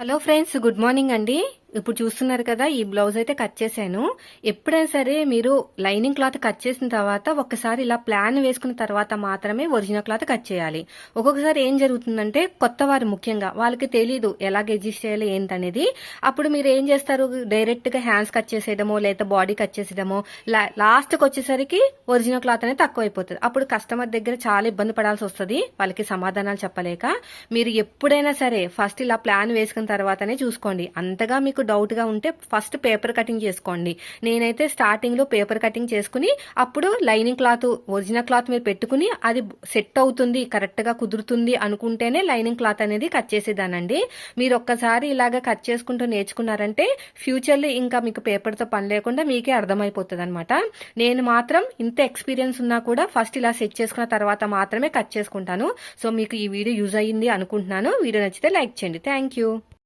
Hello friends, good morning అండి. ఇప్పుడు చూస్తున్నారు కదా, ఈ బ్లౌజ్ అయితే కట్ చేశాను. ఎప్పుడైనా సరే మీరు లైనింగ్ క్లాత్ కట్ చేసిన తర్వాత ఒక్కసారి ఇలా ప్లాన్ వేసుకున్న తర్వాత మాత్రమే ఒరిజినల్ క్లాత్ కట్ చేయాలి. ఒక్కొక్కసారి ఏం జరుగుతుందంటే, కొత్త వారు ముఖ్యంగా వాళ్ళకి తెలీదు ఎలాగ అడ్జస్ట్ చేయాలి ఏంటనేది. అప్పుడు మీరు ఏం చేస్తారు, డైరెక్ట్ గా హ్యాండ్స్ కట్ చేసేయడమో లేదా బాడీ కట్ చేసేయడమో, లాస్ట్కి వచ్చేసరికి ఒరిజినల్ క్లాత్ అనేది తక్కువ అయిపోతుంది. అప్పుడు కస్టమర్ దగ్గర చాలా ఇబ్బంది పడాల్సి వస్తుంది, వాళ్ళకి సమాధానాలు చెప్పలేక. మీరు ఎప్పుడైనా సరే ఫస్ట్ ఇలా ప్లాన్ వేసుకున్న తర్వాతనే చూసుకోండి. అంతగా మీకు డౌట్ గా ఉంటే ఫస్ట్ పేపర్ కటింగ్ చేసుకోండి. నేనైతే స్టార్టింగ్ లో పేపర్ కటింగ్ చేసుకుని అప్పుడు లైనింగ్ క్లాత్, ఒరిజినల్ క్లాత్ మీరు పెట్టుకుని అది సెట్ అవుతుంది, కరెక్ట్ గా కుదురుతుంది అనుకుంటేనే లైనింగ్ క్లాత్ అనేది కట్ చేసేదానండి. మీరు ఒక్కసారి ఇలాగా కట్ చేసుకుంటూ నేర్చుకున్నారంటే ఫ్యూచర్ లో ఇంకా మీకు పేపర్ తో పని లేకుండా మీకే అర్థమైపోతుంది అనమాట. నేను మాత్రం ఇంత ఎక్స్పీరియన్స్ ఉన్నా కూడా ఫస్ట్ ఇలా సెట్ చేసుకున్న తర్వాత మాత్రమే కట్ చేసుకుంటాను. సో మీకు ఈ వీడియో యూజ్ అయ్యింది అనుకుంటున్నాను. వీడియో నచ్చితే లైక్ చేయండి. Thank you.